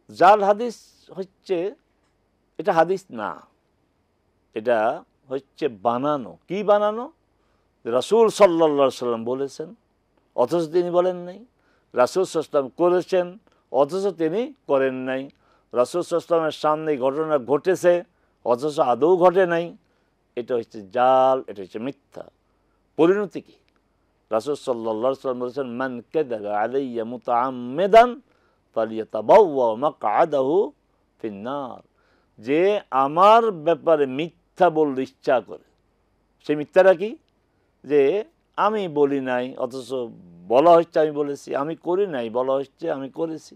জাল হাদিস হচ্ছে, এটা হাদিস না, এটা হচ্ছে বানানো। কি বানানো? রাসূল সাল্লাল্লাহু আলাইহি সাল্লাম বলেছেন অথচ তিনি বলেন নাই, রাসূল সাল্লাল্লাহু আলাইহি সাল্লাম করেছেন অথচ তিনি করেন নাই, রাসূল সাল্লাল্লাহু আলাইহি সাল্লামের সামনে ঘটনা ঘটেছে অথচ আদৌ ঘটে নাই। এটা হচ্ছে জাল, এটা হচ্ছে মিথ্যা। পরিণতি কি? রাসূল সাল্লাল্লাহু আলাইহি সাল্লাম বলেছেন, মান কাযাবা আলাইয়া মুতাআম্মিদান ফালিয়াতাবাওয়া মাকআদাহু ফিন্নার। যে আমার ব্যাপারে মিথ্যা বলতে ইচ্ছা করে, সেই মিথ্যাটা কি? যে আমি বলি নাই অথচ বলা হচ্ছে আমি বলেছি, আমি করি নাই বলা হচ্ছে আমি করেছি।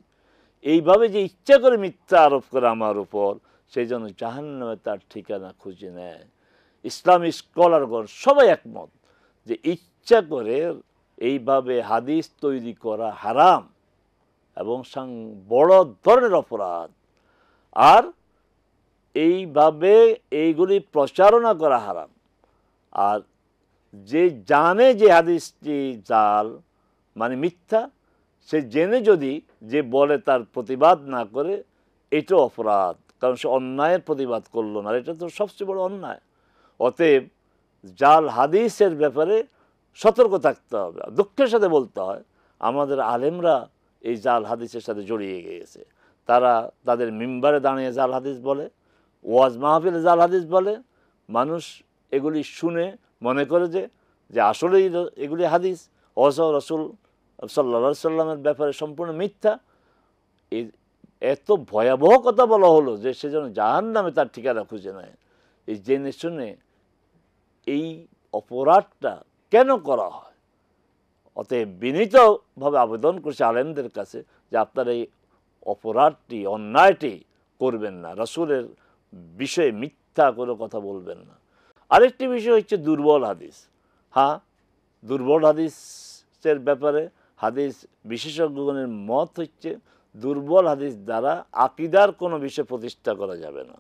এইভাবে যে ইচ্ছা করে মিথ্যা আরোপ করে আমার উপর, সেই জন্য জাহান্নামে তার ঠিকানা খুঁজে নেয়। ইসলামী স্কলারগণ সবাই একমত যে ইচ্ছা করে এইভাবে হাদিস তৈরি করা হারাম এবং বড় ধরনের অপরাধ। আর এইভাবে এইগুলি প্রচারণা করা হারাম। আর যে জানে যে হাদিসটি জাল মানে মিথ্যা, সে জেনে যদি যে বলে তার প্রতিবাদ না করে, এটাও অপরাধ, কারণ সে অন্যায়ের প্রতিবাদ করলো না। এটা তো সবচেয়ে বড় অন্যায়। অতএব জাল হাদিসের ব্যাপারে সতর্ক থাকতে হবে। দুঃখের সাথে বলতে হয়, আমাদের আলেমরা এই জাল হাদিসের সাথে জড়িয়ে গিয়েছে। তারা তাদের মিম্বারে দাঁড়িয়ে জাল হাদিস বলে, ওয়াজ মাহফিলে জাল হাদিস বলে। মানুষ এগুলি শুনে মনে করে যে আসলেই এগুলি হাদিস, অথচ রাসূল সাল্লাল্লাহু আলাইহি সাল্লামের ব্যাপারে সম্পূর্ণ মিথ্যা। এই এত ভয়াবহ কথা বলা হলো যে সে যেন জাহান্নামে তার ঠিকানা খুঁজে নেয়। এই জেনে শুনে এই অপরাধটা কেন করা হয়? অতএব বিনীতভাবে আবেদন করছে আলেমদের কাছে যে আপনারা এই অপরাধটি, অন্যায়টি করবেন না, রাসূলের বিষয়ে মিথ্যা কোনো কথা বলবেন না। আরেকটি বিষয় হচ্ছে দুর্বল হাদিস। হ্যাঁ, দুর্বল হাদিসের ব্যাপারে হাদিস বিশেষজ্ঞগণের মত হচ্ছে, দুর্বল হাদিস দ্বারা আকীদার কোনো বিষয় প্রতিষ্ঠা করা যাবে না।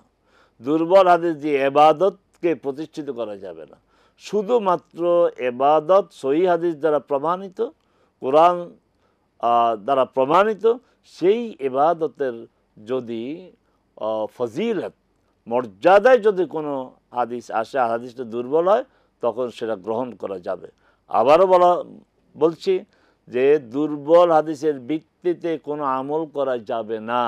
দুর্বল হাদিস দিয়ে ইবাদতকে প্রতিষ্ঠিত করা যাবে না। শুধুমাত্র ইবাদত সহিহ হাদিস দ্বারা প্রমাণিত, কোরআন দ্বারা প্রমাণিত, সেই ইবাদতের যদি ফজিলত, মর্যাদায় যদি কোনো হাদিস আসে, হাদিসটা দুর্বল হয়, তখন সেটা গ্রহণ করা যাবে। আবারও বলছি যে দুর্বল হাদিসের ভিত্তিতে কোনো আমল করা যাবে না।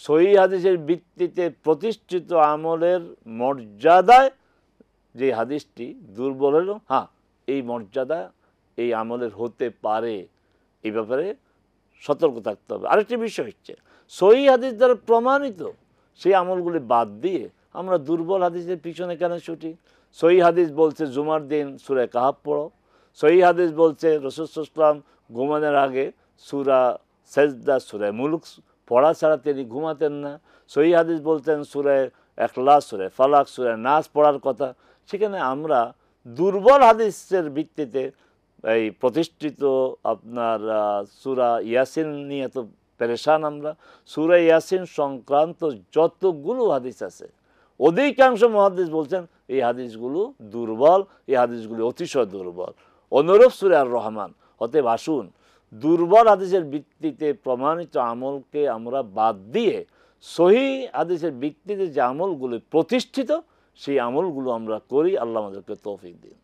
সহিহ হাদিসের ভিত্তিতে প্রতিষ্ঠিত আমলের মর্যাদায় যে হাদিসটি দুর্বল হলো, হ্যাঁ, এই মর্যাদা এই আমলের হতে পারে, এই ব্যাপারে সতর্ক থাকতে হবে। আরেকটি বিষয় হচ্ছে, সহিহ হাদিস দ্বারা প্রমাণিত সেই আমলগুলি বাদ দিয়ে আমরা দুর্বল হাদিসের পিছনে কেন ছুটি? সহিহ হাদিস বলছে জুমার দিন সূরা কাহাফ পড়ো। সহিহ হাদিস বলছে রাসূল সাল্লাল্লাহু আলাইহি ওয়াসাল্লাম ঘুমানোর আগে সূরা সেজদা, সূরা মুলক পড়া ছাড়া তিনি ঘুমাতেন না। সহিহ হাদিস বলতেন সূরা ইখলাস, সূরা ফালাক, সূরা নাস পড়ার কথা। সেখানে আমরা দুর্বল হাদিসের ভিত্তিতে এই প্রতিষ্ঠিত আপনার সূরা ইয়াসিন নিয়ে তো পেরেশান আমরা। সূরা ইয়াসিন সংক্রান্ত যতগুলো হাদিস আছে, অধিকাংশ মুহাদ্দিস বলছেন এই হাদিসগুলো দুর্বল, এই হাদিসগুলো অতিশয় দুর্বল। অনুরূপ সূরা আর রহমান। অতএব আসুন, দুর্বল হাদিসের ভিত্তিতে প্রমাণিত আমলকে আমরা বাদ দিয়ে সহিহ হাদিসের ভিত্তিতে যে আমলগুলো প্রতিষ্ঠিত, সেই আমলগুলো আমরা করি। আল্লাহ আমাদেরকে তৌফিক দিন।